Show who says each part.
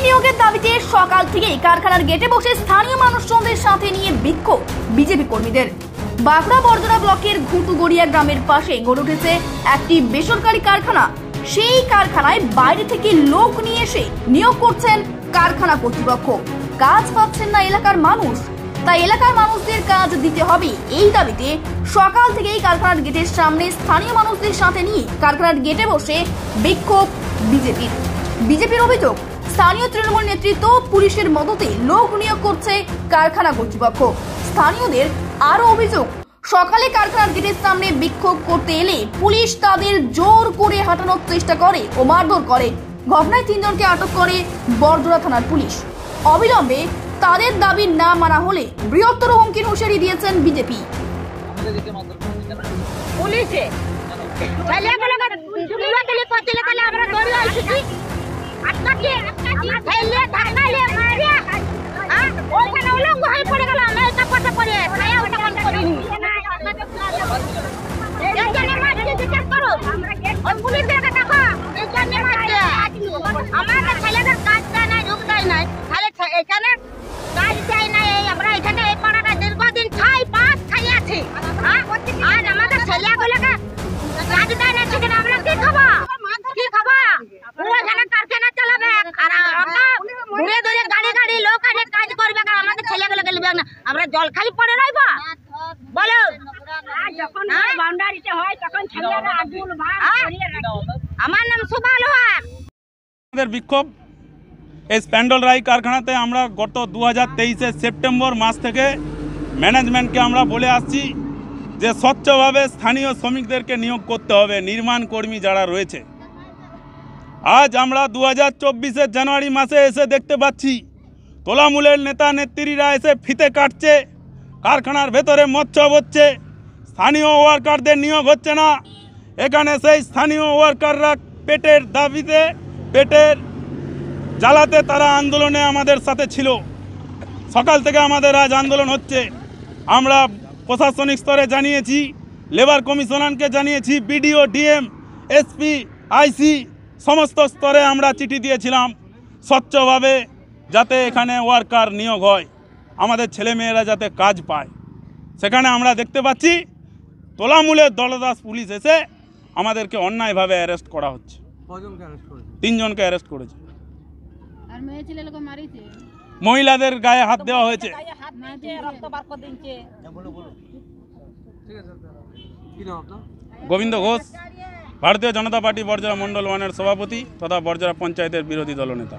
Speaker 1: নিয়োগের দাবিতে সকাল থেকেই কারখানার গেটে বসে স্থানীয় মানুষজনদের সাথে নিয়ে বিক্ষোভ বিজেপি কর্মীদের। বাঁকুড়া বরজরা ব্লকের ঘুটুগড়িয়া গ্রামের পাশে গড়ে উঠেছে একটি বেসরকারি কারখানা। সেই কারখানায় বাইরে থেকে লোক নিয়ে এসে নিয়োগ করছেন কারখানা কর্তৃপক্ষ। কাজ পাচ্ছেন না এলাকার মানুষ, তাই এলাকার মানুষদের কাজ দিতে হবে। এই দাবিতে সকাল থেকেই কারখানার গেটের সামনে স্থানীয় মানুষদের সাথে নিয়ে কারখানার গেটে বসে বিক্ষোভ বিজেপির অভিযোগ, স্থানীয় তৃণমূল নেতৃত্ব পুলিশের মদতে লোক নিয়োগ করছে কারখানা কর্তৃপক্ষ। স্থানীয়দের আরো অভিযোগ, সকালে কারখানার গেটের সামনে বিক্ষোভ করতে এলে পুলিশ তাদের জোর করে হাঁটানোর চেষ্টা করে ও মারধর করে। ঘটনায় 3 জনকে আটক করে বরজরা থানার পুলিশ। অবিলম্বে তাদের দাবি না মানা হলে বৃহত্তর হুমকির হুঁশিয়ারি দিয়েছেন বিজেপি।
Speaker 2: আমরা জল খালি পড়ে রইব বলো, আমার নাম সুবাল
Speaker 3: আমাদের বিক্ষোভ এই স্প্যান্ডল রাই কারখানাতে আমরা গত 2023 সেপ্টেম্বর মাস থেকে ম্যানেজমেন্টকে আমরা বলে আসছি যে স্বচ্ছভাবে স্থানীয় শ্রমিকদেরকে নিয়োগ করতে হবে, নির্মাণ কর্মী যারা রয়েছে। আজ আমরা 2024 জানুয়ারি মাসে এসে দেখতে পাচ্ছি তোলামূলের নেতা নেত্রীরা এসে ফিতে কাটছে, কারখানার ভেতরে মৎস্য হচ্ছে, স্থানীয় ওয়ার্কারদের নিয়োগ হচ্ছে না। এখানে সেই স্থানীয় ওয়ার্কাররা পেটের দাবিতে, পেটের জ্বালাতে তারা আন্দোলনে আমাদের সাথে ছিল। সকাল থেকে আমাদের আজ আন্দোলন হচ্ছে। আমরা প্রশাসনিক স্তরে জানিয়েছি, লেবার কমিশনারকে জানিয়েছি, বিডিও, ডিএম, এসপি, আইসি সমস্ত স্তরে আমরা চিঠি দিয়েছিলাম স্বচ্ছভাবে যাতে এখানে ওয়ার্কার নিয়োগ হয়, আমাদের ছেলেমেয়েরা যাতে কাজ পায়। সেখানে আমরা দেখতে পাচ্ছি তোলামূলের দলদাস পুলিশ এসে আমাদেরকে অন্যায়ভাবে অ্যারেস্ট করা হচ্ছে। 3 জনকে অ্যারেস্ট করেছে। মহিলাদের গায়ে হাত দেওয়া হয়েছে। গোবিন্দ ঘোষ, ভারতীয় জনতা পার্টি বরজরা মন্ডল 1-এর সভাপতি তথা বরজরা পঞ্চায়েতের বিরোধী দলনেতা।